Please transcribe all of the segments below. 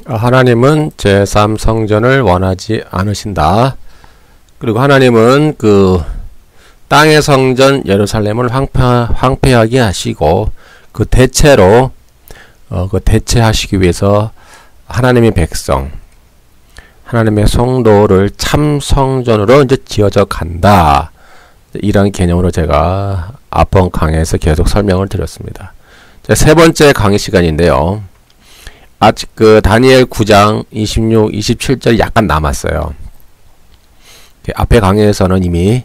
하나님은 제3성전을 원하지 않으신다. 그리고 하나님은 그 땅의 성전 예루살렘을 황폐하게 하시고 그 대체로 대체하시기 위해서 하나님의 백성, 하나님의 성도를 참 성전으로 이제 지어져 간다. 이런 개념으로 제가 앞번 강의에서 계속 설명을 드렸습니다. 세 번째 강의 시간인데요. 아직 그 다니엘 9장 26, 27절이 약간 남았어요. 앞에 강의에서는 이미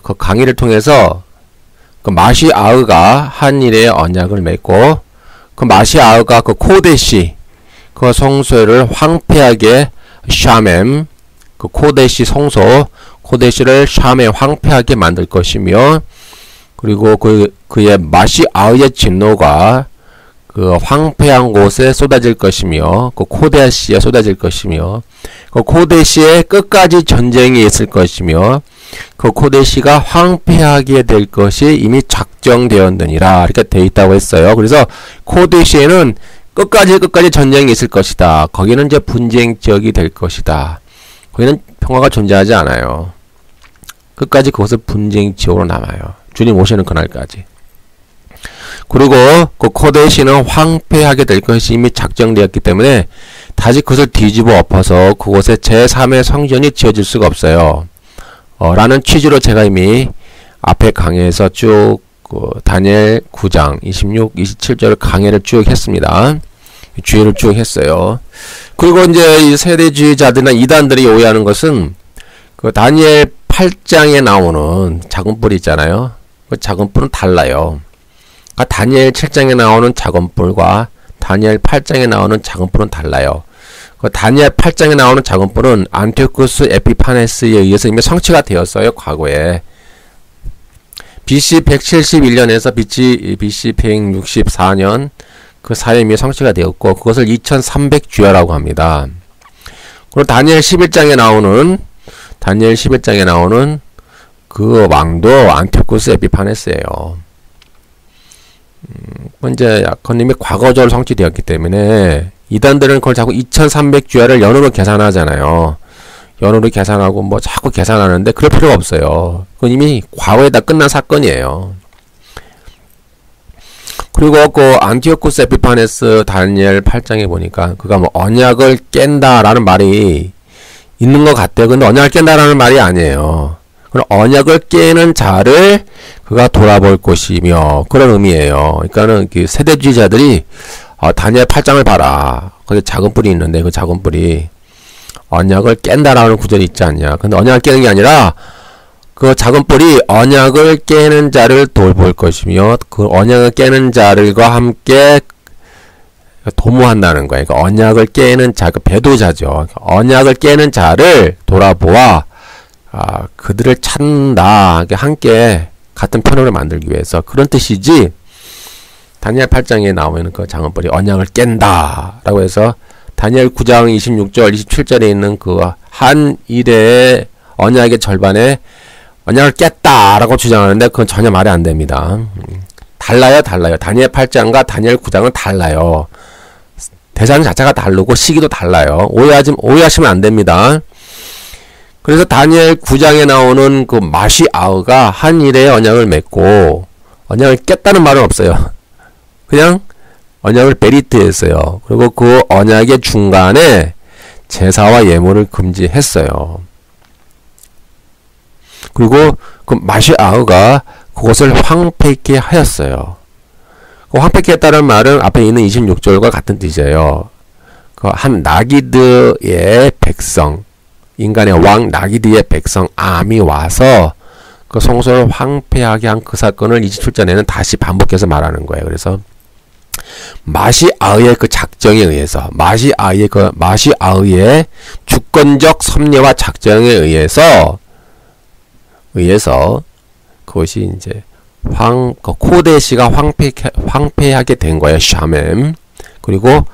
그 강의를 통해서 그 마시아흐가 한 일의 언약을 맺고 그 마시아흐가 그 코데시 그 성소를 황폐하게 샤멤 그 코데시 성소 코데시를 샤멤 황폐하게 만들 것이며 그리고 그의 마시아흐의 진노가 그 황폐한 곳에 쏟아질 것이며 그 코데시에 쏟아질 것이며 그 코데시에 끝까지 전쟁이 있을 것이며 그 코데시가 황폐하게 될 것이 이미 작정되었느니라 이렇게 되어 있다고 했어요. 그래서 코데시에는 끝까지 전쟁이 있을 것이다. 거기는 이제 분쟁 지역이 될 것이다. 거기는 평화가 존재하지 않아요. 끝까지 그것은 분쟁 지역으로 남아요. 주님 오시는 그날까지. 그리고 그 코데시는 황폐하게 될 것이 이미 작정되었기 때문에 다시 그것을 뒤집어 엎어서 그곳에 제3의 성전이 지어질 수가 없어요. 라는 취지로 제가 이미 앞에 강의에서 쭉 다니엘 9장 26, 27절 강의를 쭉 했습니다. 주의를 쭉 했어요. 그리고 이제 이 세대주의자들이나 이단들이 오해하는 것은 그 다니엘 8장에 나오는 작은 뿔이 있잖아요. 그 작은 뿔은 달라요. 그러니까 다니엘 7장에 나오는 작은 뿔과 다니엘 8장에 나오는 작은 뿔은 달라요. 그 다니엘 8장에 나오는 작은 뿔은 안티오쿠스 에피파네스에 의해서 이미 성취가 되었어요. 과거에. BC 171년에서 BC 164년 그 사이에 이미 성취가 되었고 그것을 2300주야라고 합니다. 그리고 다니엘 11장에 나오는 그 왕도 안티오쿠스 에피파네스예요. 이제 약혼님이 과거적으로 성취되었기 때문에 이단들은 그걸 자꾸 2300주야를 연으로 계산하잖아요. 연으로 계산하고 뭐 자꾸 계산하는데 그럴 필요가 없어요. 그건 이미 과거에 다 끝난 사건이에요. 그리고 그 안티오쿠스 에피파네스 다니엘 8장에 보니까 그가 뭐 언약을 깬다라는 말이 있는 것 같대요. 근데 언약을 깬다라는 말이 아니에요. 그럼 언약을 깨는 자를 그가 돌아볼 것이며 그런 의미예요. 그러니까는 그 세대주의자들이 다니엘 8장을 봐라. 거기 작은 뿔이 있는데 그 작은 뿔이 언약을 깬다라는 구절이 있지 않냐. 근데 언약을 깨는 게 아니라 그 작은 뿔이 언약을 깨는 자를 돌볼 것이며 그 언약을 깨는 자들과 함께 도모한다는 거예요. 그러니까 언약을 깨는 자, 그 배도자죠. 언약을 깨는 자를 돌아보아 그들을 찾는다. 함께 같은 편으로 만들기 위해서 그런 뜻이지. 다니엘 8장에 나오면 그 장언벌이 언약을 깬다 라고 해서 다니엘 9장 26절 27절에 있는 그 한 일의 언약의 절반에 언약을 깼다 라고 주장하는데 그건 전혀 말이 안 됩니다. 달라요. 다니엘 8장과 다니엘 9장은 달라요. 대상 자체가 다르고 시기도 달라요. 오해하시면 안 됩니다. 그래서 다니엘 9장에 나오는 그 마시아흐가 한 일의 언약을 맺고 언약을 깼다는 말은 없어요. 그냥 언약을 베리트했어요. 그리고 그 언약의 중간에 제사와 예물을 금지했어요. 그리고 그 마시아흐가 그것을 황폐케 하였어요. 그 황폐케 했다는 말은 앞에 있는 26절과 같은 뜻이에요. 그 한 나기드의 백성 인간의 왕 나기드의 백성 암이 와서 그 성소를 황폐하게 한 그 사건을 27절에는 다시 반복해서 말하는 거예요. 그래서 마시아흐의 그 작정에 의해서 마시아흐의 주권적 섭리와 작정에 의해서 그것이 이제 코데시가 황폐하게 된 거예요. 샤멤. 그리고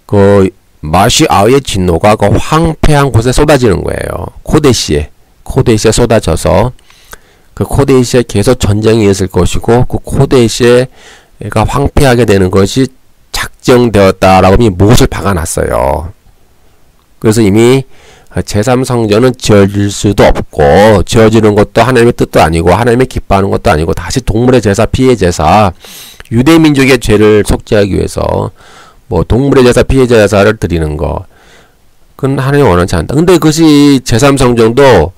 그 마시아흐의 진노가 그 황폐한 곳에 쏟아지는 거예요. 코데시에 쏟아져서 그 코데시에 계속 전쟁이 있을 것이고 그 코데시에 가 황폐하게 되는 것이 작정되었다라고 이미 못을 박아놨어요. 그래서 이미 제3성전은 지어질 수도 없고, 지어지는 것도 하나님의 뜻도 아니고 하나님의 기뻐하는 것도 아니고, 다시 동물의 제사, 피의 제사, 유대민족의 죄를 속죄하기 위해서 뭐 동물의 제사, 피의 제사를 드리는 거, 그건 하나님이 원하지 않는다. 근데 그것이 제3성전도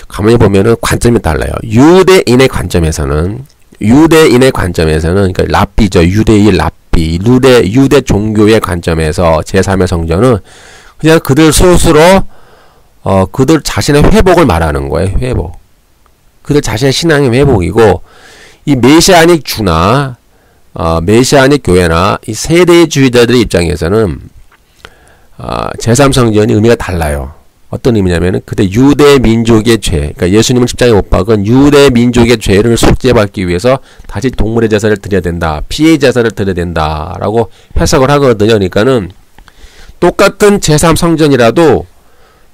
가만히 보면은 관점이 달라요. 유대인의 관점에서는, 그러니까 랍비죠. 유대인 랍비, 유대 종교의 관점에서 제3의 성전은 그냥 그들 스스로 그들 자신의 회복을 말하는 거예요. 회복. 그들 자신의 신앙의 회복이고, 이 메시아닉 주나 메시아닉 교회나 이 세대주의자들의 입장에서는 제3성전이 의미가 달라요. 어떤 의미냐면은 그때 유대 민족의 죄, 그러니까 예수님을 십자가에 못 박은 유대 민족의 죄를 속죄받기 위해서 다시 동물의 제사를 드려야 된다, 피의 제사를 드려야 된다라고 해석을 하거든요. 그러니까는 똑같은 제3성전이라도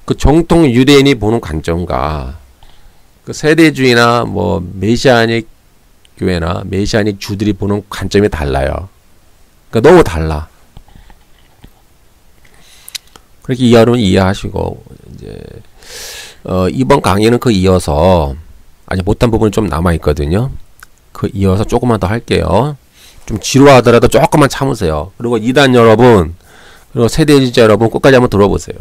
그 정통 유대인이 보는 관점과 그 세대주의나 뭐 메시아닉 교회나 메시아닉 주들이 보는 관점이 달라요. 그러니까 너무 달라. 그렇게 여러분 이해하시고, 이제 이번 강의는 그 이어서 아직 못한 부분이 좀 남아 있거든요. 그 이어서 조금만 더 할게요. 좀 지루하더라도 조금만 참으세요. 그리고 2단 여러분, 그리고 세대주의자 여러분 끝까지 한번 들어보세요.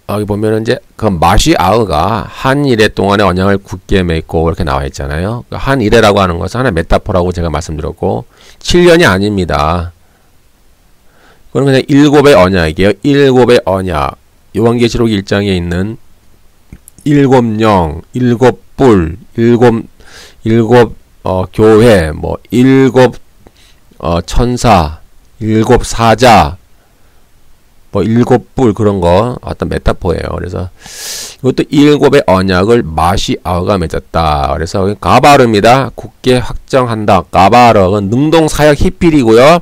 여기 보면은 이제 그 마시아흐가 한 이래 동안의 언약을 굳게 맺고 이렇게 나와 있잖아요. 한 이래라고 하는 것은 하나의 메타포라고 제가 말씀드렸고, 7년이 아닙니다. 그건 그냥 7의 언약이에요. 7의 언약. 요한계시록 1장에 있는 7영, 7뿔, 7 교회, 뭐 7 천사, 7 사자, 뭐 7뿔 그런 거 어떤 메타포예요. 그래서 이것도 7의 언약을 마시아흐가 맺었다. 그래서 가바르입니다. 굳게 확정한다. 가바르는 능동사역 히필이고요.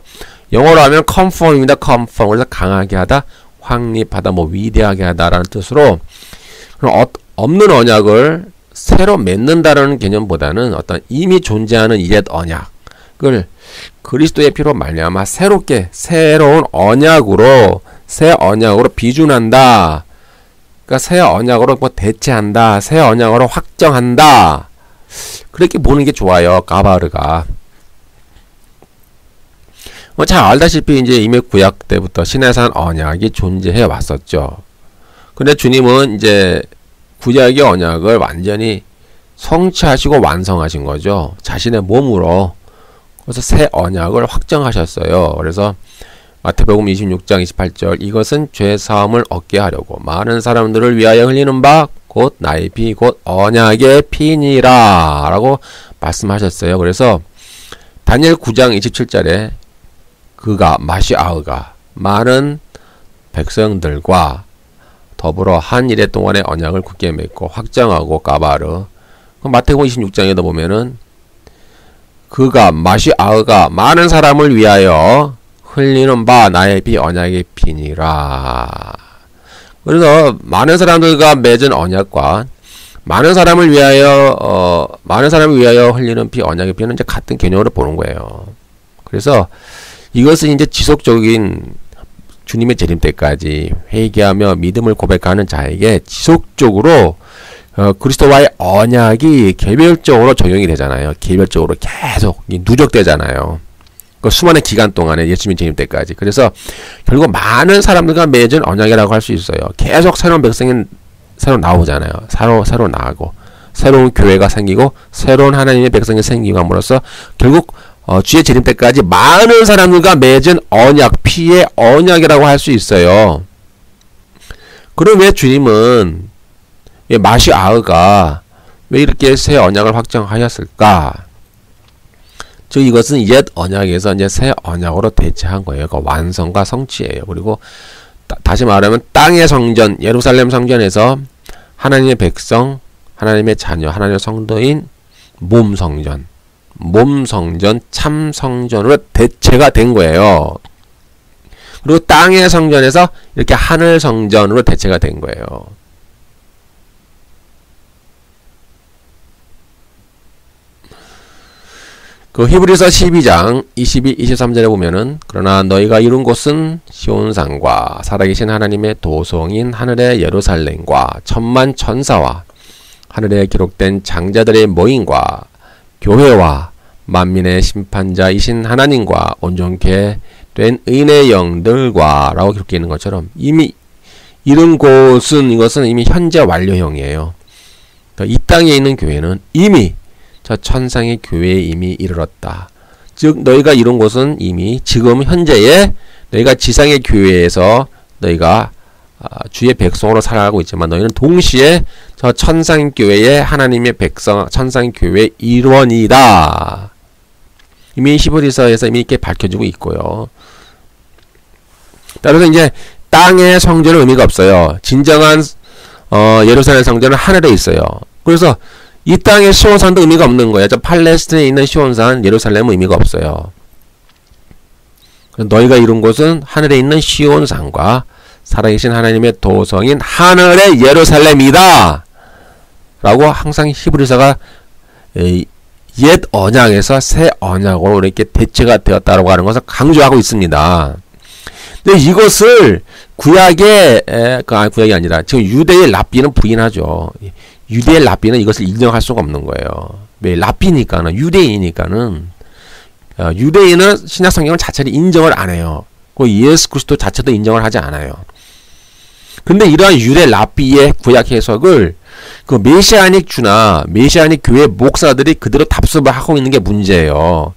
영어로 하면 conform입니다. conform. 그래서 강하게 하다, 확립하다, 뭐 위대하게 하다라는 뜻으로, 그럼 없는 언약을 새로 맺는다라는 개념보다는 어떤 이미 존재하는 옛 언약을 그리스도의 피로 말미암아 새롭게 새로운 언약으로, 새 언약으로 비준한다. 그러니까 새 언약으로 뭐 대체한다, 새 언약으로 확정한다. 그렇게 보는 게 좋아요. 가바르가. 뭐 잘 알다시피 이제 이미 구약 때부터 시내산 언약이 존재해 왔었죠. 근데 주님은 이제 구약의 언약을 완전히 성취하시고 완성하신 거죠. 자신의 몸으로. 그래서 새 언약을 확정하셨어요. 그래서 마태복음 26장 28절, 이것은 죄 사함을 얻게 하려고 많은 사람들을 위하여 흘리는 바 곧 나의 피 곧 언약의 피니라 라고 말씀하셨어요. 그래서 다니엘 9장 27절에 그가 마시아흐가 많은 백성들과 더불어 한 이래 동안의 언약을 굳게 맺고 확정하고 가바르. 마태복음 26장에도 보면은 그가 마시아흐가 많은 사람을 위하여 흘리는 바 나의 피 언약의 피니라. 그래서 많은 사람들과 맺은 언약과 많은 사람을 위하여 흘리는 피 언약의 피는 이제 같은 개념으로 보는 거예요. 그래서 이것은 이제 지속적인 주님의 재림 때까지 회개하며 믿음을 고백하는 자에게 지속적으로 그리스도와의 언약이 개별적으로 적용이 되잖아요. 개별적으로 계속 누적되잖아요. 그 수많은 기간 동안에 예수님 재림 때까지. 그래서 결국 많은 사람들과 맺은 언약이라고 할 수 있어요. 계속 새로운 백성이 새로 나오잖아요. 새로 나오고 새로운 교회가 생기고 새로운 하나님의 백성이 생기고 함으로써 결국 주의 재림 때까지 많은 사람들과 맺은 언약, 피의 언약이라고 할 수 있어요. 그럼 왜 주님은 마시아흐가 왜 이렇게 새 언약을 확정하였을까? 즉 이것은 옛 언약에서 이제 새 언약으로 대체한 거예요. 그 완성과 성취예요. 그리고 다시 말하면 땅의 성전, 예루살렘 성전에서 하나님의 백성, 하나님의 자녀, 하나님의 성도인 몸성전, 참성전으로 대체가 된 거예요. 그리고 땅의 성전에서 이렇게 하늘 성전으로 대체가 된 거예요. 그 히브리서 12장 22, 23절에 보면은 그러나 너희가 이룬 곳은 시온산과 살아계신 하나님의 도성인 하늘의 예루살렘과 천만 천사와 하늘에 기록된 장자들의 모임과 교회와 만민의 심판자이신 하나님과 온전케 된 의인의 영들과 라고 기록되어 있는 것처럼 이미 이룬 곳은 이것은 이미 현재 완료형이에요. 이 땅에 있는 교회는 이미 저 천상의 교회에 이미 이르렀다. 즉 너희가 이룬 곳은 이미 지금 현재의 너희가 지상의 교회에서 너희가 주의 백성으로 살아가고 있지만 너희는 동시에 저 천상 교회의 하나님의 백성, 천상 교회의 일원이다. 이미 히브리서에서 이미 이렇게 밝혀지고 있고요. 따라서 이제 땅의 성전은 의미가 없어요. 진정한 예루살렘 성전은 하늘에 있어요. 그래서 이 땅의 시온산도 의미가 없는 거예요. 저 팔레스틴에 있는 시온산, 예루살렘은 의미가 없어요. 너희가 이룬 곳은 하늘에 있는 시온산과 살아계신 하나님의 도성인 하늘의 예루살렘이다. 라고 항상 히브리서가 옛 언약에서 새 언약으로 이렇게 대체가 되었다라고 하는 것을 강조하고 있습니다. 근데 이것을 구약이 아니라 지금 유대의 랍비는 부인하죠. 유대의 랍비는 이것을 인정할 수가 없는 거예요. 왜? 랍비니까는, 유대인이니까는, 유대인은 신약 성경을 자체를 인정을 안 해요. 그 예수 그리스도 자체도 인정을 하지 않아요. 근데 이러한 유대 랍비의 구약 해석을 그 메시아닉 주나 메시아닉 교회 목사들이 그대로 답습을 하고 있는 게 문제예요.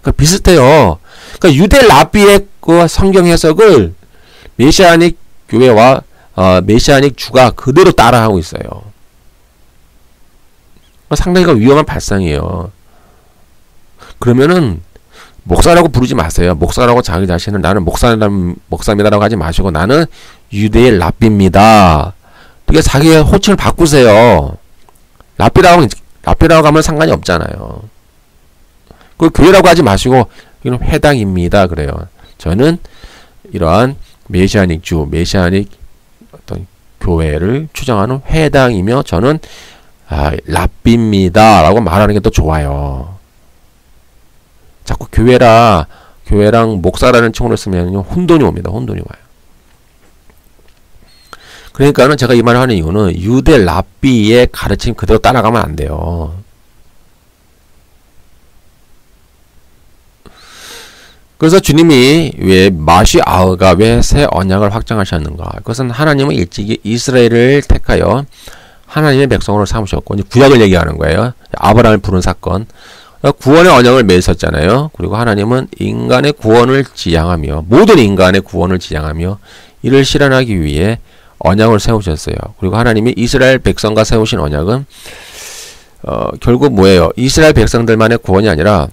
그러니까 비슷해요. 그러니까 유대 랍비의 그 성경 해석을 메시아닉 교회와 메시아닉 주가 그대로 따라하고 있어요. 상당히 위험한 발상이에요. 그러면은 목사라고 부르지 마세요. 목사라고 자기 자신을 나는 목사입니다라고 하지 마시고 나는 유대의 랍비입니다. 그게 자기의 호칭을 바꾸세요. 랍비라고 하면 상관이 없잖아요. 그 교회라고 하지 마시고 이건 회당입니다. 그래요. 저는 이러한 메시아닉 주, 메시아닉 어떤 교회를 추정하는 회당이며 저는 랍비입니다. 라고 말하는 게 더 좋아요. 자꾸 교회랑 목사라는 칭호를 쓰면 혼돈이 옵니다. 혼돈이 와요. 그러니까는 제가 이 말을 하는 이유는 유대 랍비의 가르침 그대로 따라가면 안 돼요. 그래서 주님이 왜 마시아흐가 왜 새 언약을 확정하셨는가? 그것은 하나님은 일찍이 이스라엘을 택하여 하나님의 백성으로 삼으셨고 이제 구약을 얘기하는 거예요. 아브라함을 부른 사건. 구원의 언약을 맺으셨잖아요. 그리고 하나님은 인간의 구원을 지향하며 모든 인간의 구원을 지향하며 이를 실현하기 위해 언약을 세우셨어요. 그리고 하나님이 이스라엘 백성과 세우신 언약은 결국 뭐예요? 이스라엘 백성들만의 구원이 아니라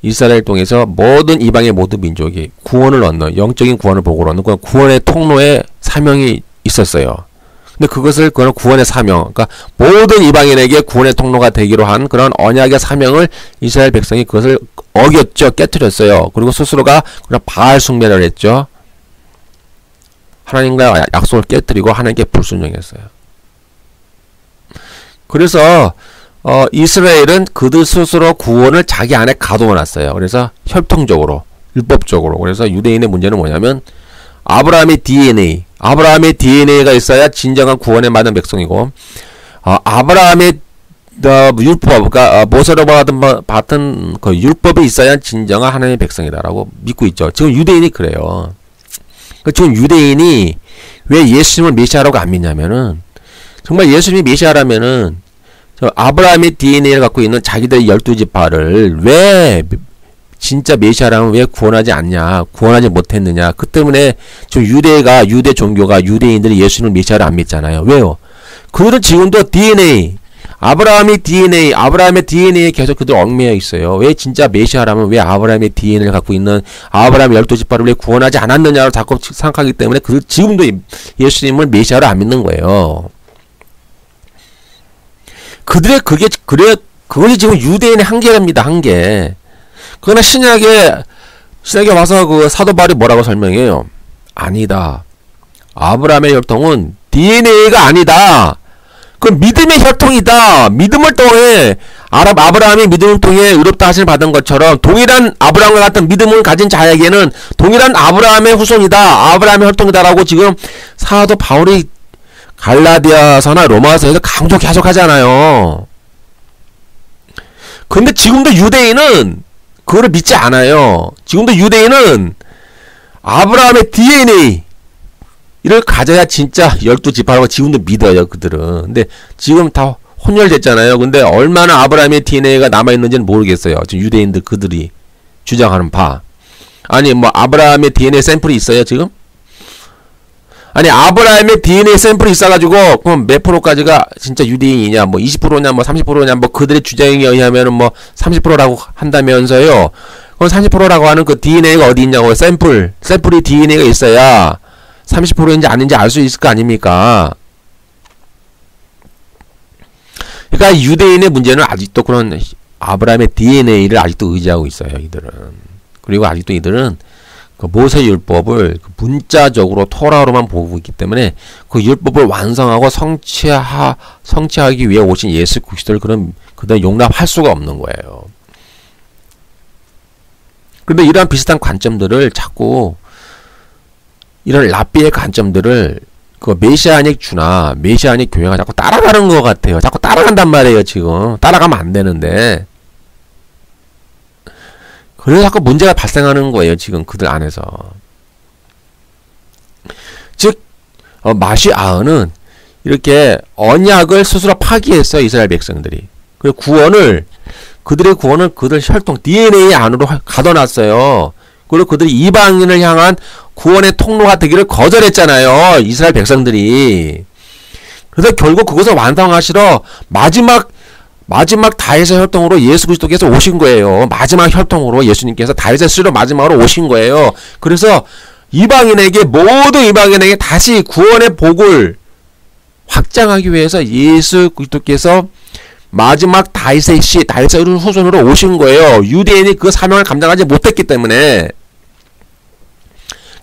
이스라엘 통해서 모든 이방의 모든 민족이 구원을 얻는 영적인 구원을 보고 얻는 구원의 통로에 사명이 있었어요. 근데 그건 구원의 사명, 그러니까 모든 이방인에게 구원의 통로가 되기로 한 그런 언약의 사명을 이스라엘 백성이 그것을 어겼죠. 깨뜨렸어요. 그리고 스스로가 그런 바알 숭배를 했죠. 하나님과 약속을 깨뜨리고 하나님께 불순종했어요. 그래서 이스라엘은 그들 스스로 구원을 자기 안에 가둬놨어요. 그래서 혈통적으로, 율법적으로. 그래서 유대인의 문제는 뭐냐면 아브라함의 DNA가 있어야 진정한 구원에 맞는 백성이고 아브라함의 율법, 그러니까 모세로 받은 그 율법이 있어야 진정한 하나님의 백성이다라고 믿고 있죠. 지금 유대인이 그래요. 지금 유대인이 왜 예수님을 메시아라고 안 믿냐면은 정말 예수님이 메시아라면은 저 아브라함의 DNA를 갖고 있는 자기들의 12지파를 왜 진짜 메시아라면 왜 구원하지 않냐, 구원하지 못했느냐. 그 때문에 지금 유대 종교가 유대인들이 예수님을 메시아를 안 믿잖아요. 왜요? 그들은 지금도 아브라함의 DNA에 계속 그들 얽매여 있어요. 왜 진짜 메시아라면 왜 아브라함의 DNA를 갖고 있는 아브라함의 12지파를 왜 구원하지 않았느냐로 자꾸 생각하기 때문에 그들 지금도 예수님을 메시아로 안 믿는 거예요. 그것이 지금 유대인의 한계입니다. 한계. 그러나 신약에 와서 그 사도 바울이 뭐라고 설명해요? 아니다. 아브라함의 혈통은 DNA가 아니다. 그 믿음의 혈통이다. 믿음을 통해 아브라함이 믿음을 통해 의롭다 하심을 받은 것처럼 동일한 아브라함과 같은 믿음을 가진 자에게는 동일한 아브라함의 후손이다. 아브라함의 혈통이다라고 지금 사도 바울이 갈라디아서나 로마서에서 강조 계속 하잖아요. 근데 지금도 유대인은 그거를 믿지 않아요. 지금도 유대인은 아브라함의 DNA를 가져야 진짜 12지파라고 지금도 믿어요. 그들은. 근데 지금 다 혼혈됐잖아요. 근데 얼마나 아브라함의 DNA가 남아있는지는 모르겠어요. 지금 유대인들 그들이 주장하는 바. 아니 뭐 아브라함의 DNA 샘플이 있어요 지금? 아니 아브라함의 DNA 샘플이 있어가지고 그럼 몇 프로까지가 진짜 유대인이냐, 뭐 20%냐 뭐 30%냐 뭐 그들의 주장에 의하면은 뭐 30%라고 한다면서요. 그럼 30%라고 하는 그 DNA가 어디 있냐고. 샘플이 DNA가 있어야 30%인지 아닌지 알 수 있을 거 아닙니까? 그러니까 유대인의 문제는 아직도 그런 아브라함의 DNA를 아직도 의지하고 있어요. 이들은. 그리고 아직도 이들은 그 모세율법을 그 문자적으로 토라로만 보고 있기 때문에 그 율법을 완성하고 성취하기 위해 오신 예수 그리스도를 그들은 용납할 수가 없는 거예요. 그런데 이러한 비슷한 관점들을 자꾸 이런 랍비의 관점들을 그 메시아닉 주나 메시아닉 교회가 자꾸 따라가는 것 같아요. 자꾸 따라간단 말이에요. 지금 따라가면 안 되는데 그래서 자꾸 문제가 발생하는 거예요. 지금 그들 안에서. 즉 마시아흐는 이렇게 언약을 스스로 파기했어요. 이스라엘 백성들이. 그리고 그들의 구원을 그들 혈통 DNA 안으로 가둬놨어요. 그리고 그들이 이방인을 향한 구원의 통로가 되기를 거절했잖아요. 이스라엘 백성들이. 그래서 결국 그것을 완성하시러 마지막 다윗의 혈통으로 예수 그리스도께서 오신 거예요. 마지막 혈통으로 예수님께서 다윗의 씨로 마지막으로 오신 거예요. 그래서 모든 이방인에게 다시 구원의 복을 확장하기 위해서 예수 그리스도께서 마지막 다윗의 후손으로 오신 거예요. 유대인이 그 사명을 감당하지 못했기 때문에.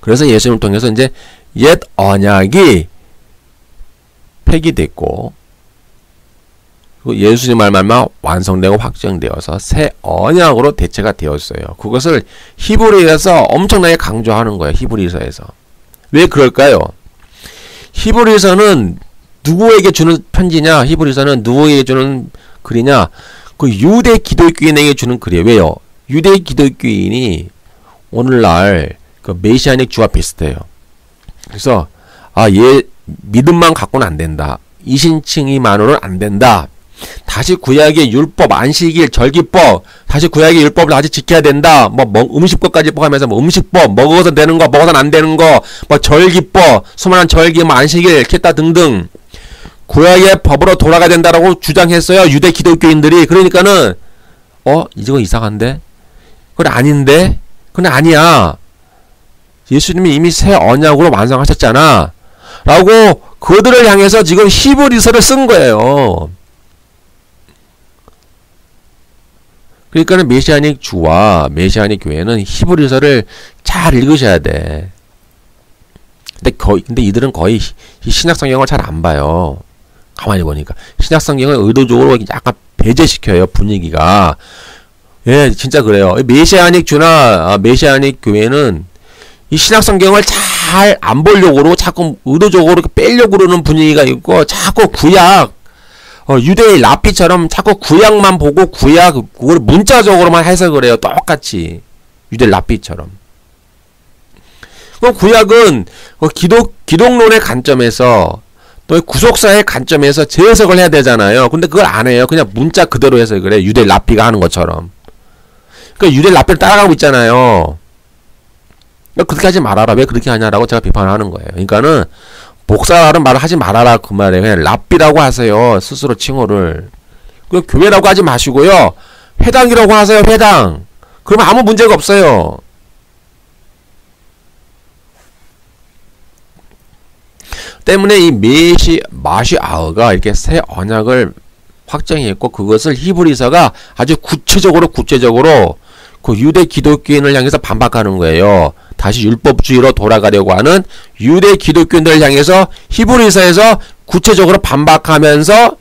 그래서 예수님을 통해서 이제 옛 언약이 폐기됐고 예수님 말만 완성되고 확정되어서 새 언약으로 대체가 되었어요. 그것을 히브리서에서 엄청나게 강조하는 거예요. 히브리서에서. 왜 그럴까요? 히브리서는 누구에게 주는 편지냐? 히브리서는 누구에게 주는 글이냐? 그 유대 기독교인에게 주는 글이에요. 왜요? 유대 기독교인이 오늘날 그 메시아닉 주와 비슷해요. 그래서 얘 믿음만 갖고는 안 된다. 이신칭의만으로는 안 된다. 다시 구약의 율법, 안식일, 절기법, 다시 구약의 율법을 다시 지켜야 된다. 뭐 음식법까지 포함해서 뭐 음식법, 먹어서 되는 거, 먹어서는 안 되는 거, 뭐 절기법, 수많은 절기, 뭐 안식일, 기타 등등 구약의 법으로 돌아가야 된다라고 주장했어요. 유대 기독교인들이. 그러니까는 이거 이상한데? 그건 아닌데? 그건 아니야. 예수님이 이미 새 언약으로 완성하셨잖아. 라고 그들을 향해서 지금 히브리서를 쓴 거예요. 그러니까는 메시아닉 주와 메시아닉 교회는 히브리서를 잘 읽으셔야 돼. 근데 이들은 거의 신약 성경을 잘 안 봐요. 가만히 보니까 신약 성경을 의도적으로 약간 배제시켜요. 분위기가. 예, 진짜 그래요. 메시아닉 주나 메시아닉 교회는 이 신약 성경을 잘 안 보려고 자꾸 의도적으로 빼려고 그러는 분위기가 있고, 자꾸 구약 유대의 랍비처럼 자꾸 구약만 보고 그걸 문자적으로만 해석을 해요. 똑같이 유대 랍비처럼. 그럼 구약은 기독론의 관점에서 또 구속사의 관점에서 재해석을 해야 되잖아요. 근데 그걸 안 해요. 그냥 문자 그대로 해석을 해요. 유대 랍비가 하는 것처럼. 그러니까 유대 랍비를 따라가고 있잖아요. 그렇게 하지 말아라. 왜 그렇게 하냐라고 제가 비판하는 거예요. 그러니까는 복사라는 말을 하지 말아라. 그 말이에요. 그냥 랍비라고 하세요. 스스로 칭호를. 그 교회라고 하지 마시고요. 회당이라고 하세요. 회당. 그러면 아무 문제가 없어요. 때문에 이 마시아흐가 이렇게 새 언약을 확정했고, 그것을 히브리서가 아주 구체적으로 그 유대 기독교인을 향해서 반박하는 거예요. 다시 율법주의로 돌아가려고 하는 유대 기독교인들을 향해서 히브리서에서 구체적으로 반박하면서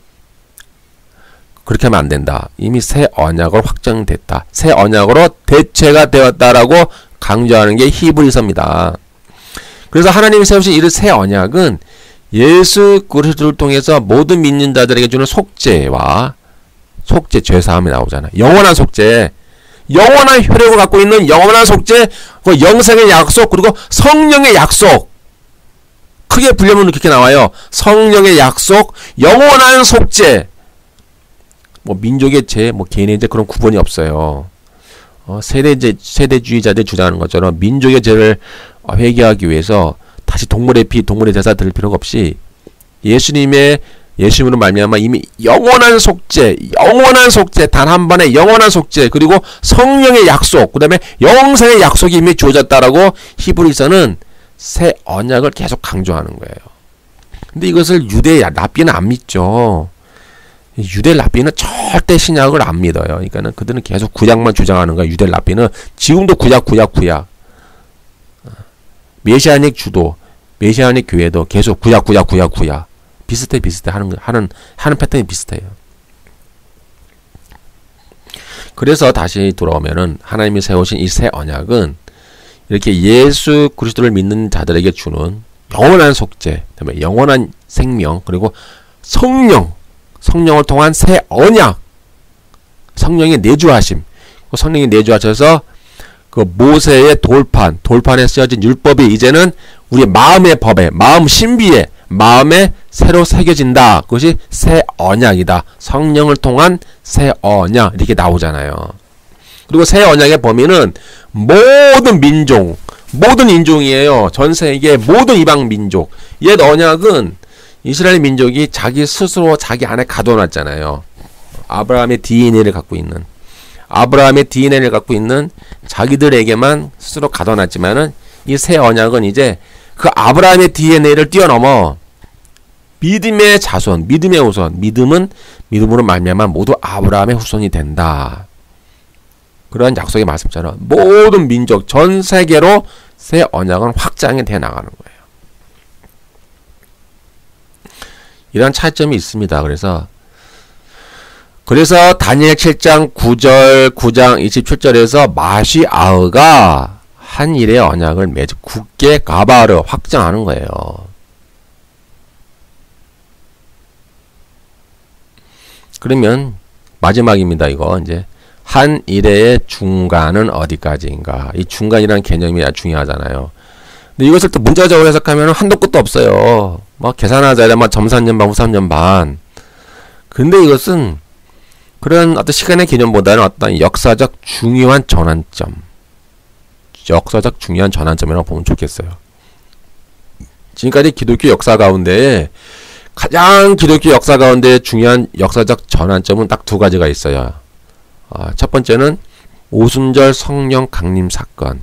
그렇게 하면 안 된다. 이미 새 언약으로 확정됐다. 새 언약으로 대체가 되었다라고 강조하는 게 히브리서입니다. 그래서 하나님이 세우신 이 새 언약은 예수 그리스도를 통해서 모든 믿는 자들에게 주는 속죄와 속죄, 죄사함이 나오잖아요. 영원한 속죄, 영원한 효력을 갖고 있는 영원한 속죄, 그 영생의 약속, 그리고 성령의 약속. 크게 분류하면 그렇게 나와요. 성령의 약속, 영원한 속죄. 뭐 민족의 죄, 뭐 개인의 죄 그런 구분이 없어요. 세대주의자들 주장하는 것처럼 민족의 죄를 회개하기 위해서 다시 동물의 피, 동물의 제사 드릴 필요가 없이 예수님으로 말미암아 이미 영원한 속죄, 단 한 번의 영원한 속죄, 그리고 성령의 약속, 그 다음에 영생의 약속이 이미 주어졌다라고 히브리서는 새 언약을 계속 강조하는 거예요. 근데 이것을 유대 랍비는 안 믿죠. 유대 랍비는 절대 신약을 안 믿어요. 그러니까는 그들은 계속 구약만 주장하는 거야. 유대 랍비는 지금도 구약. 메시아닉 주도, 메시아닉 교회도 계속 구약. 비슷해. 하는 패턴이 비슷해요. 그래서 다시 돌아오면은 하나님이 세우신 이 새 언약은 이렇게 예수 그리스도를 믿는 자들에게 주는 영원한 속죄, 그다음에 영원한 생명, 그리고 성령을 통한 새 언약, 성령의 내주하심, 성령이 내주하셔서 그 모세의 돌판에 쓰여진 율법이 이제는 우리 마음의 법에, 마음 신비에, 마음에 새로 새겨진다. 그것이 새 언약이다. 성령을 통한 새 언약 이렇게 나오잖아요. 그리고 새 언약의 범위는 모든 민족, 모든 인종이에요. 전 세계 모든 이방 민족. 옛 언약은 이스라엘 민족이 자기 스스로 자기 안에 가둬놨잖아요. 아브라함의 DNA를 갖고 있는 자기들에게만 스스로 가둬놨지만은 이 새 언약은 이제 그 아브라함의 DNA를 뛰어넘어 믿음의 자손, 믿음의 후손, 믿음으로 말미암아 모두 아브라함의 후손이 된다. 그러한 약속의 말씀처럼 모든 민족 전 세계로 새 언약은 확장이 돼 나가는 거예요. 이런 차이점이 있습니다. 그래서 다니엘 7장 9장 27절에서 마시아흐가 한 일의 언약을 매주 굳게 가바르 확장하는 거예요. 그러면 마지막입니다. 이거 이제 한 일의 중간은 어디까지인가? 이 중간이라는 개념이 아주 중요하잖아요. 근데 이것을 또 문자적으로 해석하면 한도 끝도 없어요. 막 계산하자면 점 3년 반, 후 3년 반. 근데 이것은 그런 어떤 시간의 개념보다는 어떤 역사적 중요한 전환점이라고 보면 좋겠어요. 지금까지 기독교 역사 가운데 가장 기독교 역사 가운데 중요한 역사적 전환점은 딱 두 가지가 있어요. 첫 번째는 오순절 성령 강림 사건.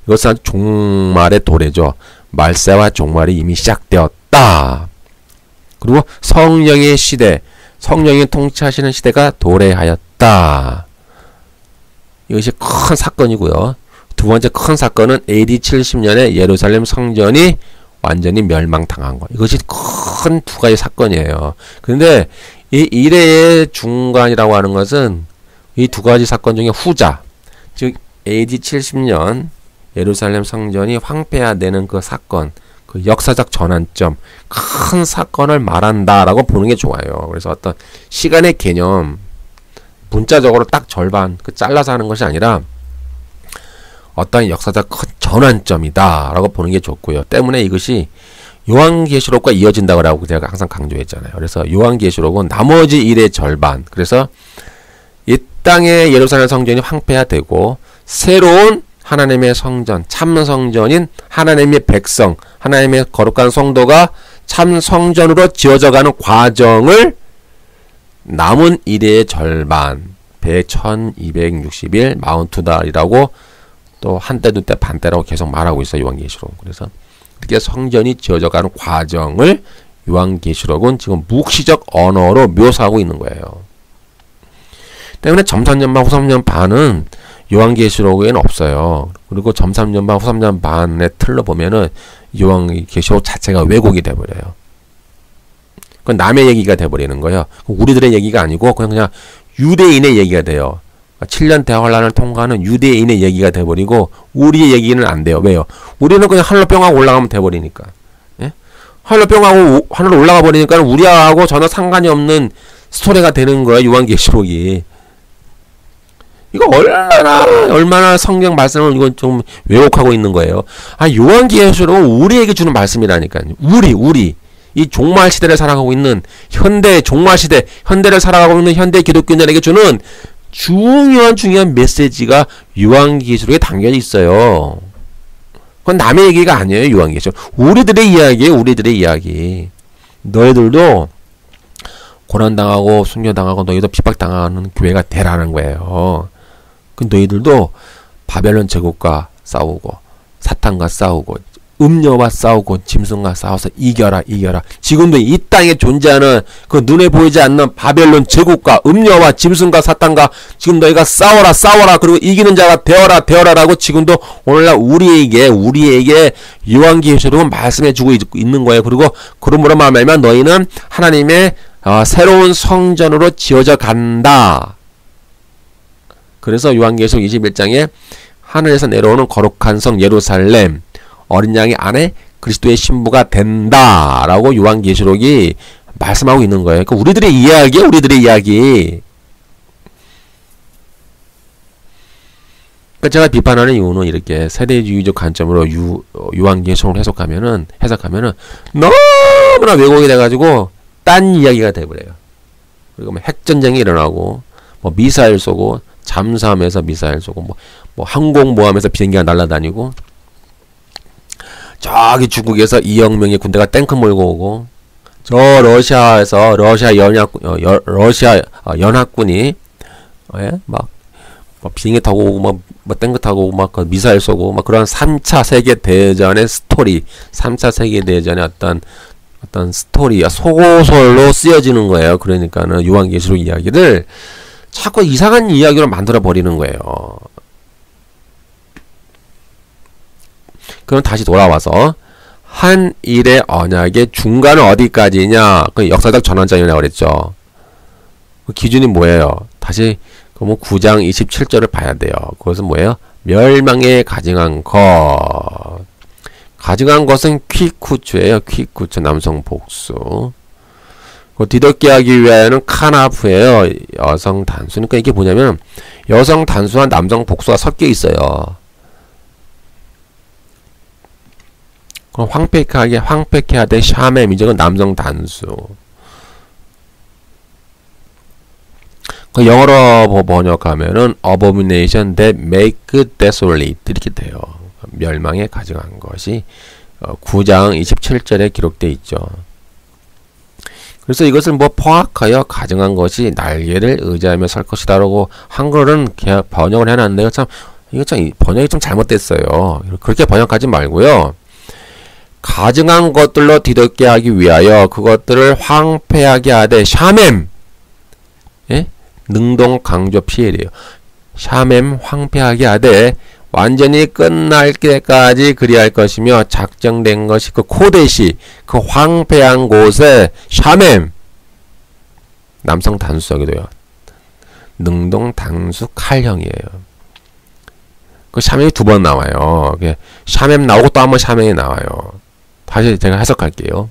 이것은 종말의 도래죠. 말세와 종말이 이미 시작되었다. 그리고 성령의 시대, 성령이 통치하시는 시대가 도래하였다. 이것이 큰 사건이고요. 두 번째 큰 사건은 AD 70년에 예루살렘 성전이 완전히 멸망당한 것. 이것이 큰 두 가지 사건이에요. 그런데 이 일의 중간이라고 하는 것은 이 두 가지 사건 중에 후자, 즉 AD 70년 예루살렘 성전이 황폐화되는 그 사건, 그 역사적 전환점, 큰 사건을 말한다라고 보는 게 좋아요. 그래서 어떤 시간의 개념, 문자적으로 딱 절반 잘라서 하는 것이 아니라 어떤 역사적 큰 전환점이다라고 보는 게 좋고요. 때문에 이것이 요한계시록과 이어진다고 제가 항상 강조했잖아요. 그래서 요한계시록은 나머지 일의 절반, 그래서 이 땅의 예루살렘 성전이 황폐화되고 새로운 하나님의 성전, 참 성전인 하나님의 백성, 하나님의 거룩한 성도가 참 성전으로 지어져가는 과정을 남은 일의 절반, 1260일, 42달이라고 또 한때 두때 반때라고 계속 말하고 있어요. 요한계시록. 그래서 이렇게 성전이 지어져가는 과정을 요한계시록은 지금 묵시적 언어로 묘사하고 있는 거예요. 때문에 점 3년 반, 후 3년 반은 요한계시록에는 없어요. 그리고 점 3년 반, 후 3년 반의 틀로 보면은 요한계시록 자체가 왜곡이 돼버려요. 그건 남의 얘기가 돼버리는 거예요. 우리들의 얘기가 아니고 그냥 유대인의 얘기가 돼요. 7년 대환란을 통과하는 유대인의 얘기가 돼버리고 우리의 얘기는 안 돼요. 왜요? 우리는 그냥 하늘로 뿅 하고 올라가면 돼버리니까. 예? 하늘로 뿅 하고 하늘로 올라가 버리니까 우리하고 전혀 상관이 없는 스토리가 되는 거예요. 요한계시록이. 이거 얼마나 성경 말씀을 이건 좀 왜곡하고 있는 거예요. 요한계시록은 우리에게 주는 말씀이라니까요. 우리. 이 종말 시대를 살아가고 있는 현대 종말 시대, 현대를 살아가고 있는 현대 기독교인들에게 주는 중요한 메시지가 요한계시록에 담겨 있어요. 그건 남의 얘기가 아니에요. 요한계시록. 우리들의 이야기예요. 우리들의 이야기. 너희들도 고난당하고 순교당하고 너희도 핍박당하는 교회가 되라는 거예요. 그 너희들도 바벨론 제국과 싸우고 사탄과 싸우고 음녀와 싸우고 짐승과 싸워서 이겨라. 지금도 이 땅에 존재하는 그 눈에 보이지 않는 바벨론 제국과 음녀와 짐승과 사탄과 지금 너희가 싸워라. 그리고 이기는 자가 되어라라고 지금도 오늘날 우리에게 요한계시록은 말씀해주고 있는 거예요. 그리고 그러므로 말하면 너희는 하나님의 새로운 성전으로 지어져 간다. 그래서 요한계시록 21장에 하늘에서 내려오는 거룩한 성 예루살렘 어린 양의 안에 그리스도의 신부가 된다라고 요한계시록이 말씀하고 있는 거예요. 그러니까 우리들의 이야기. 그러니까 제가 비판하는 이유는 이렇게 세대주의적 관점으로 요한계시록을 해석하면은 너무나 왜곡이 돼가지고 딴 이야기가 돼버려요. 그리고 뭐 핵전쟁이 일어나고 뭐 미사일 쏘고 잠수함에서 미사일 쏘고 뭐 항공모함에서 비행기가 날아다니고 저기 중국에서 이영명의 군대가 탱크 몰고 오고 저 러시아에서 러시아 연합군이 막 비행기 타고 오고 막 탱크 타고 오고 막 미사일 쏘고 막 그런 3차 세계 대전의 스토리, 3차 세계 대전의 어떤 스토리야 소고설로 쓰여지는 거예요. 그러니까는 요한계시록 이야기를 자꾸 이상한 이야기로 만들어 버리는 거예요. 그럼 다시 돌아와서 한 일의 언약의 중간은 어디까지냐? 그 역사적 전환점이라고 그랬죠. 그 기준이 뭐예요? 다시 그러면 9장 27절을 봐야 돼요. 그것은 뭐예요? 멸망에 가증한 것. 가증한 것은 퀴쿠츠예요. 퀴쿠츠 남성 복수. 그 뒤덮게 하기 위하여는 카나프예요. 여성 단수. 그러니까 이게 뭐냐면 여성 단수와 남성 복수가 섞여 있어요. 그럼 황폐하게 하되 샤멜 민족은 남성 단수. 그 영어로 번역하면은 abomination that make desolate 이렇게 돼요. 멸망에 가증한 것이 9장 27절에 기록되어 있죠. 그래서 이것을 포악하여 가증한 것이 날개를 의지하며 설 것이다라고 한글은 번역을 해놨는데 이거 참 번역이 좀 잘못됐어요. 그렇게 번역하지 말고요. 가증한 것들로 뒤덮게 하기 위하여 그것들을 황폐하게 하되 샤맴 능동 강조 피해래요. 샤맴 황폐하게 하되 완전히 끝날 때까지 그리할 것이며 작정된 것이 그 코데시 그 황폐한 곳에 샤맴 남성 단수적이도요. 능동 단수 칼형이에요. 그 샤맴이 2번 나와요. 샤맴 나오고 또 한번 샤맴이 나와요. 다시 제가 해석할게요.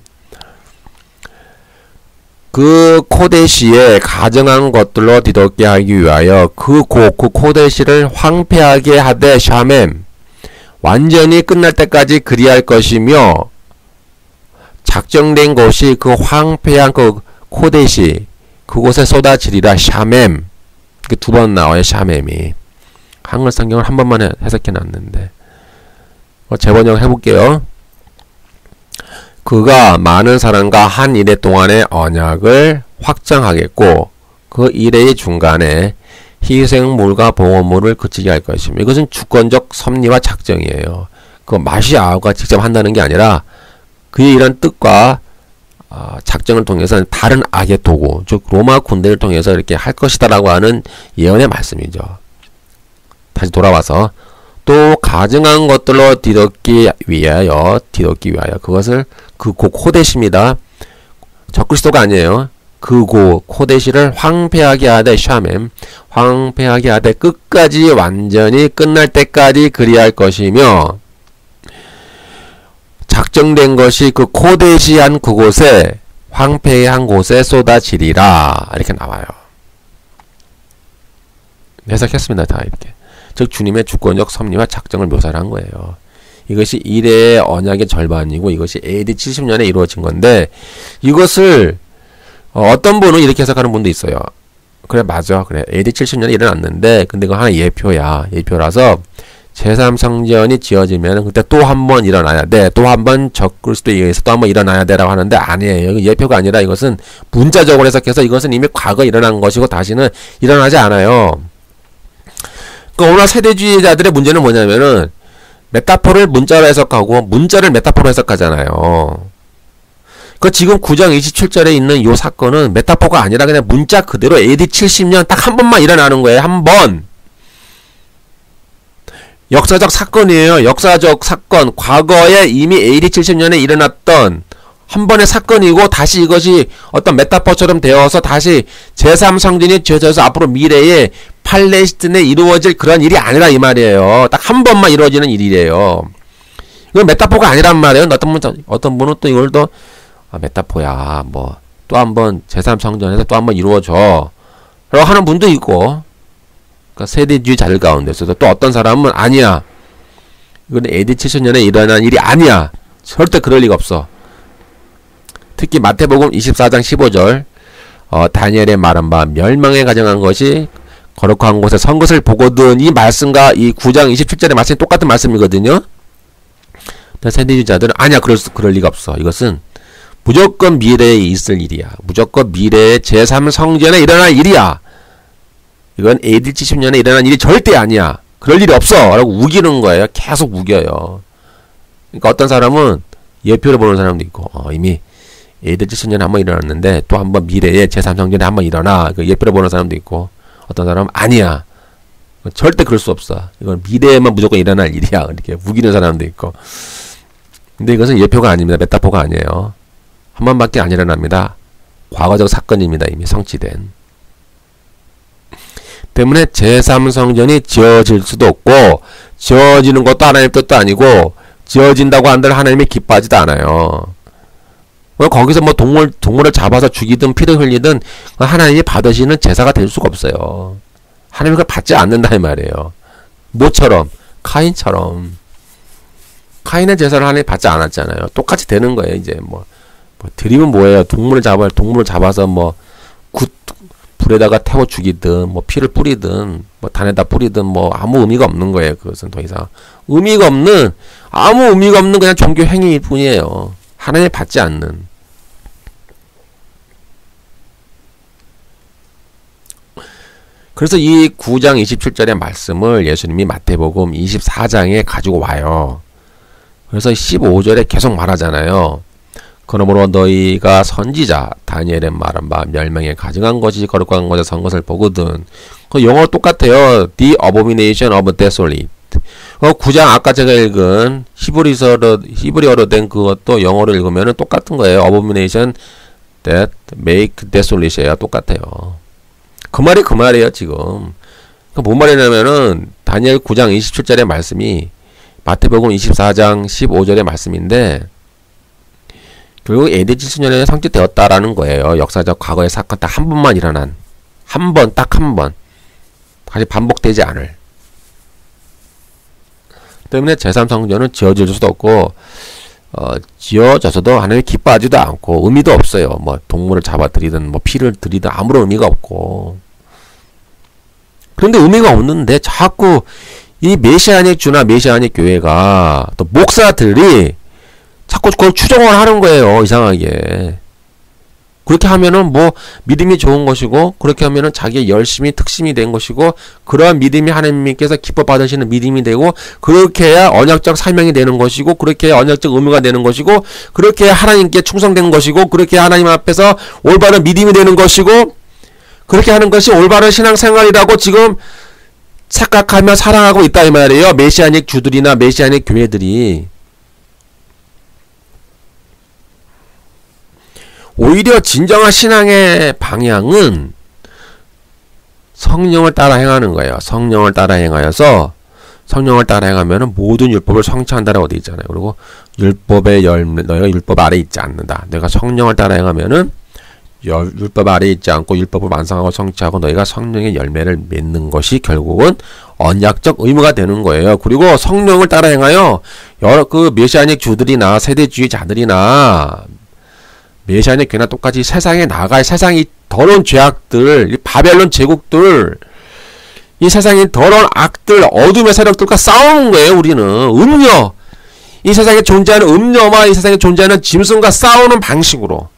그 코데시에 가증한 것들로 뒤덮게 하기 위하여 그 코데시를 황폐하게 하되 샤맴 완전히 끝날 때까지 그리할 것이며 작정된 것이 그 황폐한 그 코데시 그곳에 쏟아지리라 샤맴. 이렇게 2번 나와요. 샤맴이. 한글 성경을 한 번만 해석해 놨는데 재번역 해볼게요. 그가 많은 사람과 한 일의 동안의 언약을 확정하겠고 그 일의 중간에 희생물과 봉헌물을 그치게 할 것입니다. 이것은 주권적 섭리와 작정이에요. 그 마시아가 직접 한다는 게 아니라 그의 이런 뜻과 작정을 통해서 다른 악의 도구, 즉 로마 군대를 통해서 이렇게 할 것이다라고 하는 예언의 말씀이죠. 다시 돌아와서 또 가증한 것들로 뒤덮기 위하여 그것을 그 코데시입니다. 적그리스도가 아니에요. 그고 코데시를 황폐하게 하되 샤맴 황폐하게 하되 끝까지 완전히 끝날 때까지 그리할 것이며 작정된 것이 그 코데시한 그곳에 황폐한 곳에 쏟아지리라 이렇게 나와요. 해석했습니다. 다 이렇게. 즉 주님의 주권적 섭리와 작정을 묘사를 한 거예요. 이것이 이레의 언약의 절반이고 이것이 AD 70년에 이루어진 건데 이것을 어떤 분은 이렇게 해석하는 분도 있어요. 그래 맞아. 그래 AD 70년에 일어났는데 근데 그거 하나 예표야. 예표라서 제3성전이 지어지면 그때 또 한 번 일어나야 돼. 또 한 번 적그리스도에 의해서 또 한 번 일어나야 돼라고 하는데 아니에요. 이거 예표가 아니라 이것은 문자적으로 해석해서 이것은 이미 과거에 일어난 것이고 다시는 일어나지 않아요. 그러니까 오늘 세대주의자들의 문제는 뭐냐면은 메타포를 문자로 해석하고 문자를 메타포로 해석하잖아요. 그 지금 9장 27절에 있는 요 사건은 메타포가 아니라 그냥 문자 그대로 AD 70년 딱 한 번만 일어나는 거예요. 한 번. 역사적 사건이에요. 역사적 사건. 과거에 이미 AD 70년에 일어났던 한 번의 사건이고 다시 이것이 어떤 메타포처럼 되어서 다시 제3성전이 지어져서 앞으로 미래에 팔레스틴에 이루어질 그런 일이 아니라 이 말이에요. 딱 한 번만 이루어지는 일이래요. 이건 메타포가 아니란 말이에요. 어떤 분은 또 이걸 또 메타포야. 뭐 또 한 번 제3성전에서 또 한 번 이루어져. 라고 하는 분도 있고 그러니까 세대주의 자들 가운데서도 또 어떤 사람은 아니야. 이건 AD 70년에 일어난 일이 아니야. 절대 그럴 리가 없어. 특히 마태복음 24장 15절 다니엘의 말한 바 멸망에 가정한 것이 거룩한 곳에 선 것을 보거든 이 말씀과 이 9장 27절의 말씀이 똑같은 말씀이거든요. 세대주의자들은 아니야 그럴 리가 없어. 이것은 무조건 미래에 있을 일이야. 무조건 미래에 제3성전에 일어날 일이야. 이건 AD 70년에 일어난 일이 절대 아니야. 그럴 일이 없어. 라고 우기는 거예요. 계속 우겨요. 그러니까 어떤 사람은 예표를 보는 사람도 있고 이미 AD 70년에 한번 일어났는데 또 한번 미래에 제3성전에 한번 일어나. 그 예표를 보는 사람도 있고 어떤 사람은 아니야. 절대 그럴 수 없어. 이건 미래에만 무조건 일어날 일이야. 이렇게 우기는 사람도 있고. 근데 이것은 예표가 아닙니다. 메타포가 아니에요. 한 번밖에 안 일어납니다. 과거적 사건입니다. 이미 성취된. 때문에 제3성전이 지어질 수도 없고 지어지는 것도 하나님의 뜻도 아니고 지어진다고 한들 하나님이 기뻐하지도 않아요. 거기서 뭐 동물을 잡아서 죽이든 피를 흘리든 하나님이 받으시는 제사가 될 수가 없어요. 하나님이 그걸 받지 않는다 이 말이에요. 뭐처럼 카인처럼 카인의 제사를 하나님이 받지 않았잖아요. 똑같이 되는 거예요. 이제 뭐 드리면 뭐예요? 동물을 잡아서 뭐 불에다가 태워 죽이든 뭐 피를 뿌리든 뭐 단에다 뿌리든 뭐 아무 의미가 없는 거예요. 그것은 더 이상 아무 의미가 없는 그냥 종교 행위일 뿐이에요. 하나님이 받지 않는. 그래서 이 9장 27절의 말씀을 예수님이 마태복음 24장에 가지고 와요. 그래서 15절에 계속 말하잖아요. 그러므로 너희가 선지자 다니엘의 말한 바 멸망에 가증한 것이 거룩한 것에 선 것을 보거든. 그 영어 똑같아요. The abomination of desolate. 9장 아까 제가 읽은 히브리어로 된 그것도 영어로 읽으면 똑같은 거예요. abomination that make desolat이에요. 똑같아요. 그 말이 그 말이에요. 지금. 뭔 말이냐면은 다니엘 9장 27절의 말씀이 마태복음 24장 15절의 말씀인데 결국 AD 70년에 성취되었다라는 거예요. 역사적 과거의 사건 딱 한 번만 일어난 딱 한 번 다시 반복되지 않을 때문에 제3성전은 지어질 수도 없고 지어져서도 하나님이 기뻐하지도 않고 의미도 없어요. 뭐 동물을 잡아들이든 뭐 피를 들이든 아무런 의미가 없고. 그런데 의미가 없는데 자꾸 이 메시아닉 주나 메시아닉 교회가 또 목사들이 자꾸 그걸 추정을 하는 거예요. 이상하게. 그렇게 하면은 뭐 믿음이 좋은 것이고 그렇게 하면은 자기의 열심이 특심이 된 것이고 그러한 믿음이 하나님께서 기뻐 받으시는 믿음이 되고 그렇게 해야 언약적 사명이 되는 것이고 그렇게 해야 언약적 의무가 되는 것이고 그렇게 해야 하나님께 충성되는 것이고 그렇게 해야 하나님 앞에서 올바른 믿음이 되는 것이고 그렇게 하는 것이 올바른 신앙생활이라고 지금 착각하며 살아가고 있다 이 말이에요. 메시아닉 주들이나 메시아닉 교회들이. 오히려 진정한 신앙의 방향은 성령을 따라 행하는 거예요. 성령을 따라 행하여서 성령을 따라 행하면은 모든 율법을 성취한다라고 되어 있잖아요. 그리고 율법의 열매, 너희가 율법 아래 있지 않는다. 내가 성령을 따라 행하면은 율법 아래 있지 않고 율법을 완성하고 성취하고 너희가 성령의 열매를 맺는 것이 결국은 언약적 의무가 되는 거예요. 그리고 성령을 따라 행하여 여러 그 메시아닉 주들이나 세대주의자들이나 메시아닉 교회나 똑같이 세상에 나갈 세상이 더러운 죄악들, 이 바벨론 제국들, 이 세상의 더러운 악들, 어둠의 세력들과 싸우는 거예요. 우리는 음녀, 이 세상에 존재하는 음녀와 이 세상에 존재하는 짐승과 싸우는 방식으로,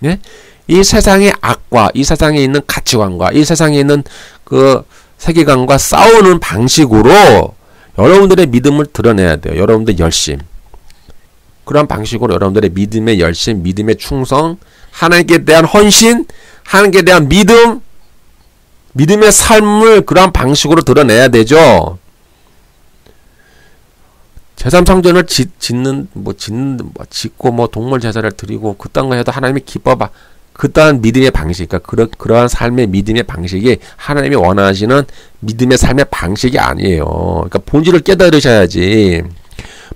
예? 이 세상의 악과 이 세상에 있는 가치관과 이 세상에 있는 그 세계관과 싸우는 방식으로 여러분들의 믿음을 드러내야 돼요. 여러분들 열심. 그런 방식으로 여러분들의 믿음의 열심, 믿음의 충성, 하나님께 대한 헌신, 하나님께 대한 믿음, 믿음의 삶을 그러한 방식으로 드러내야 되죠. 제3성전을 짓고 뭐 동물 제사를 드리고 그딴 거 해도 하나님이 기뻐봐. 그딴 믿음의 방식, 그러니까 그러한 삶의 믿음의 방식이 하나님이 원하시는 믿음의 삶의 방식이 아니에요. 그러니까 본질을 깨달으셔야지.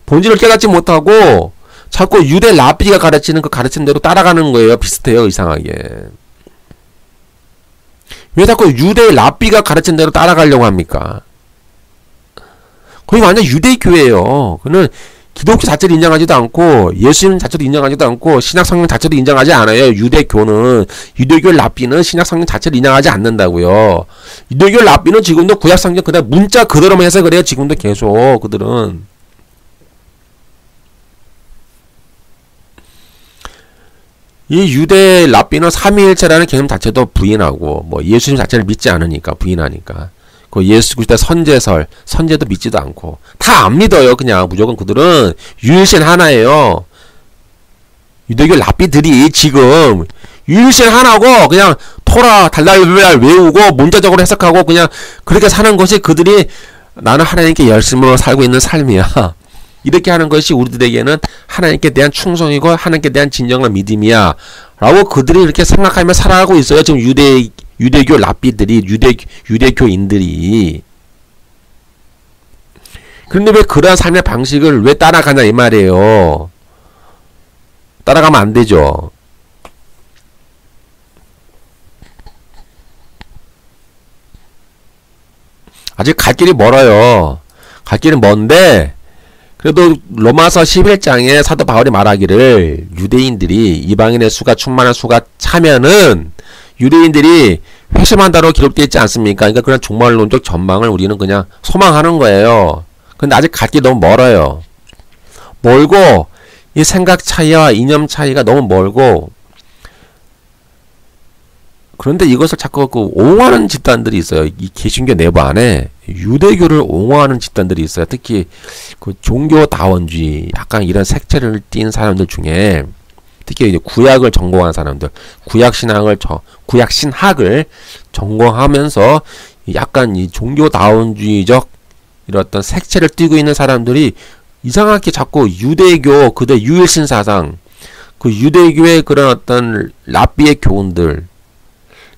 본질을 깨닫지 못하고 자꾸 유대 랍비가 가르치는 그 가르치는 대로 따라가는 거예요. 비슷해요. 이상하게. 왜 자꾸 유대 랍비가 가르치는 대로 따라가려고 합니까? 거의 완전 유대교예요. 그는 기독교 자체를 인정하지도 않고 예수님 자체도 인정하지도 않고 신약 성경 자체도 인정하지 않아요. 유대교는. 유대교 랍비는 신약 성경 자체를 인정하지 않는다고요. 유대교 랍비는 지금도 구약 성경 그냥 문자 그대로만 해석을 해요. 지금도 계속 그들은. 이 유대 랍비는 삼위일체라는 개념 자체도 부인하고 뭐 예수님 자체를 믿지 않으니까 부인하니까. 그 예수 그리스도의 선제도 믿지도 않고 다 안 믿어요. 그냥 무조건 그들은 유일신 하나예요. 유대교 랍비들이 지금 유일신 하나고 그냥 토라 달랄랄 외우고 문자적으로 해석하고 그냥 그렇게 사는 것이 그들이 나는 하나님께 열심으로 살고 있는 삶이야. 이렇게 하는 것이 우리들에게는 하나님께 대한 충성이고 하나님께 대한 진정한 믿음이야 라고 그들이 이렇게 생각하며 살아가고 있어요. 지금 유대교 랍비들이 유대교인들이. 그런데 왜 그러한 삶의 방식을 왜 따라가냐 이 말이에요. 따라가면 안 되죠. 아직 갈 길이 멀어요. 갈 길은 먼데 그래도 로마서 11장에 사도 바울이 말하기를 유대인들이 이방인의 수가 충만한 수가 차면은 유대인들이 회심한다로 기록되어 있지 않습니까? 그러니까 그런 종말론적 전망을 우리는 그냥 소망하는 거예요. 근데 아직 갈 길이 너무 멀어요. 멀고 이 생각 차이와 이념 차이가 너무 멀고 그런데 이것을 자꾸 옹호하는 집단들이 있어요. 이 개신교 내부 안에 유대교를 옹호하는 집단들이 있어요. 특히 그 종교다원주의 약간 이런 색채를 띤 사람들 중에 특히 이제 구약을 전공한 사람들, 구약신학을 전공하면서 약간 이 종교다원주의적 이런 어떤 색채를 띠고 있는 사람들이 이상하게 자꾸 유대교 그대 유일신 사상, 그 유대교의 그런 어떤 랍비의 교훈들,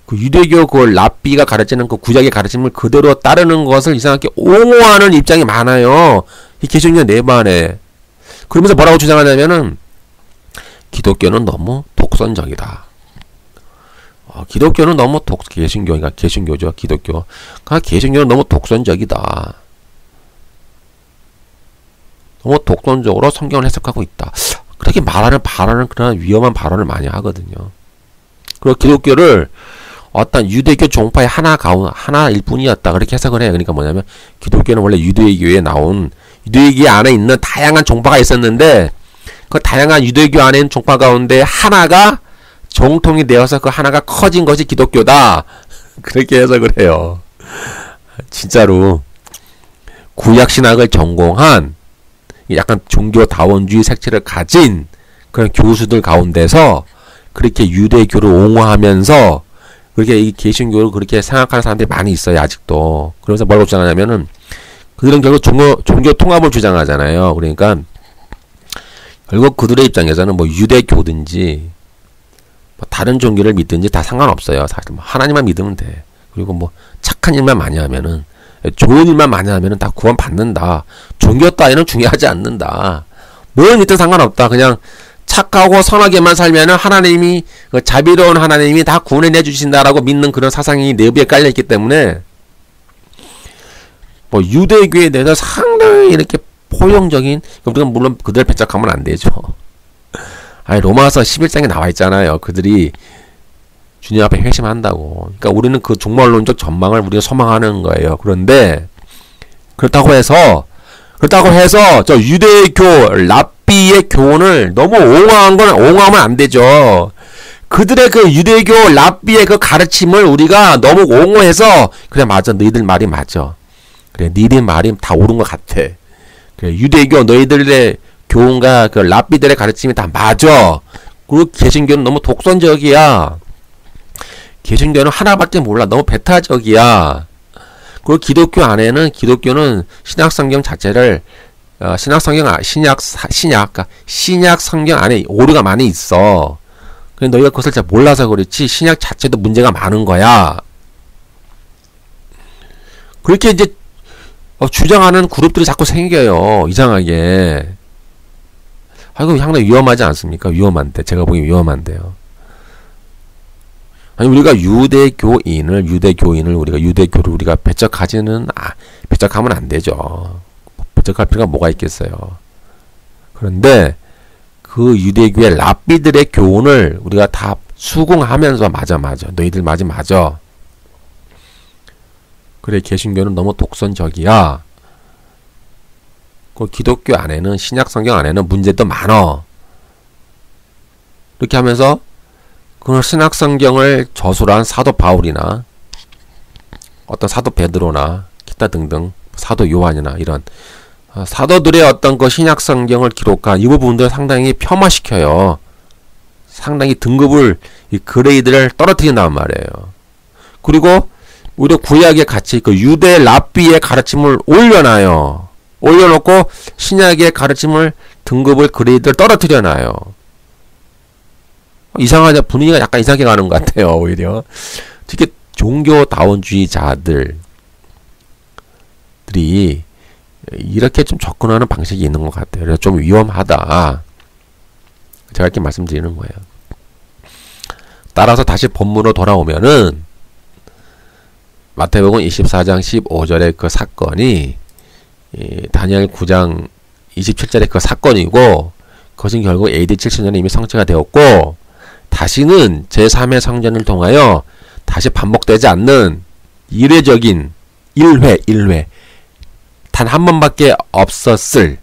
그 유대교 그 랍비가 가르치는 그 구약의 가르침을 그대로 따르는 것을 이상하게 옹호하는 입장이 많아요. 이 개신교 내부 안에. 그러면서 뭐라고 주장하냐면은 기독교는 너무 독선적이다. 기독교는 너무 개신교죠. 기독교. 개신교는 너무 독선적이다. 너무 독선적으로 성경을 해석하고 있다. 그렇게 말하는 발언은 그런 위험한 발언을 많이 하거든요. 그리고 기독교를 어떤 유대교 종파의 하나일 뿐이었다. 그렇게 해석을 해요. 그러니까 뭐냐면 기독교는 원래 유대교에 나온 유대교 안에 있는 다양한 종파가 있었는데 그 다양한 유대교 안에 있는 종파 가운데 하나가 정통이 되어서 그 하나가 커진 것이 기독교다. 그렇게 해석을 해요. 진짜로 구약신학을 전공한 약간 종교다원주의 색채를 가진 그런 교수들 가운데서 그렇게 유대교를 옹호하면서 그렇게 이 개신교를 그렇게 생각하는 사람들이 많이 있어요. 아직도. 그러면서 뭐라고 주장하냐면은 그들은 결국 종교 통합을 주장하잖아요. 그러니까 결국 그들의 입장에서는 뭐 유대교든지 다른 종교를 믿든지 다 상관없어요. 사실 뭐 하나님만 믿으면 돼. 그리고 뭐 착한 일만 많이 하면은, 좋은 일만 많이 하면은 다 구원 받는다. 종교 따위는 중요하지 않는다. 뭘 믿든 상관없다. 그냥 착하고 선하게만 살면은 하나님이, 그 자비로운 하나님이 다 구원해 주신다라고 믿는 그런 사상이 내부에 깔려 있기 때문에, 뭐 유대교에 대해서 상당히 이렇게 포용적인, 우리가 물론 그들 배척하면 안 되죠. 아니, 로마서 11장에 나와 있잖아요. 그들이 주님 앞에 회심한다고. 그러니까 우리는 그 종말론적 전망을 우리가 소망하는 거예요. 그런데 그렇다고 해서 저 유대교 랍비의 교훈을 너무 옹호하면 안 되죠. 그들의 그 유대교 랍비의 그 가르침을 우리가 너무 옹호해서, 그래 맞아, 너희들 말이 맞아, 그래 너희들 말이 다 옳은 것 같아, 그래 유대교 너희들의 교훈과 그 랍비들의 가르침이 다 맞아. 그리고 개신교는 너무 독선적이야. 개신교는 하나밖에 몰라. 너무 배타적이야. 그리고 기독교는 신약 성경 자체를, 신약 성경 안에 오류가 많이 있어. 근데 너희가 그것을 잘 몰라서 그렇지, 신약 자체도 문제가 많은 거야. 그렇게 이제 주장하는 그룹들이 자꾸 생겨요. 이상하게. 이거 상당히 위험하지 않습니까? 위험한데. 제가 보기엔 위험한데요. 아니, 우리가 유대교인을 우리가 유대교를 우리가 배척하면 안 되죠. 배척할 필요가 뭐가 있겠어요. 그런데 그 유대교의 랍비들의 교훈을 우리가 다 수긍하면서, 맞아 너희들 맞아, 그래 개신교는 너무 독선적이야. 그 기독교 안에는, 신약 성경 안에는 문제도 많어. 이렇게 하면서 그 신약 성경을 저술한 사도 바울이나 어떤 사도 베드로나 기타 등등 사도 요한이나 이런 사도들의 어떤 그 신약 성경을 기록한 이 부분들을 상당히 폄하시켜요. 상당히 등급을, 이 그레이드를 떨어뜨린단 말이에요. 그리고 오히려 구약의 가치, 그 유대 랍비의 가르침을 올려놓고 신약의 가르침을, 등급을, 그레이드를 떨어뜨려놔요. 이상하냐, 분위기가 약간 이상하게 가는 것 같아요. 오히려 특히 종교다원주의자들이 이렇게 좀 접근하는 방식이 있는 것 같아요. 그래서 좀 위험하다, 제가 이렇게 말씀드리는 거예요. 따라서 다시 본문으로 돌아오면은 마태복음 24장 15절의 그 사건이 다니엘 9장 27절의 그 사건이고, 그것은 결국 AD 70년에 이미 성취가 되었고, 다시는 제3의 성전을 통하여 다시 반복되지 않는 일회적인 일회 단 한 번밖에 없었던,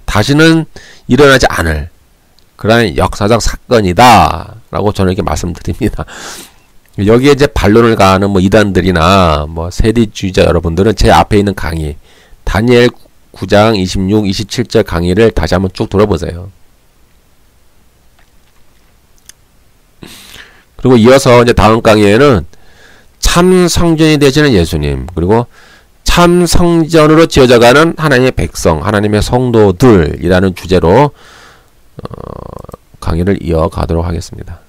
다시는 일어나지 않을 그러한 역사적 사건이다 라고 저는 이렇게 말씀드립니다. 여기에 이제 반론을 가하는 뭐 이단들이나 뭐 세리주의자 여러분들은 제 앞에 있는 강의, 다니엘 9장 26, 27절 강의를 다시 한번 쭉 들어보세요. 그리고 이어서 이제 다음 강의에는 참 성전이 되시는 예수님, 그리고 참 성전으로 지어져가는 하나님의 백성, 하나님의 성도들이라는 주제로 강의를 이어가도록 하겠습니다.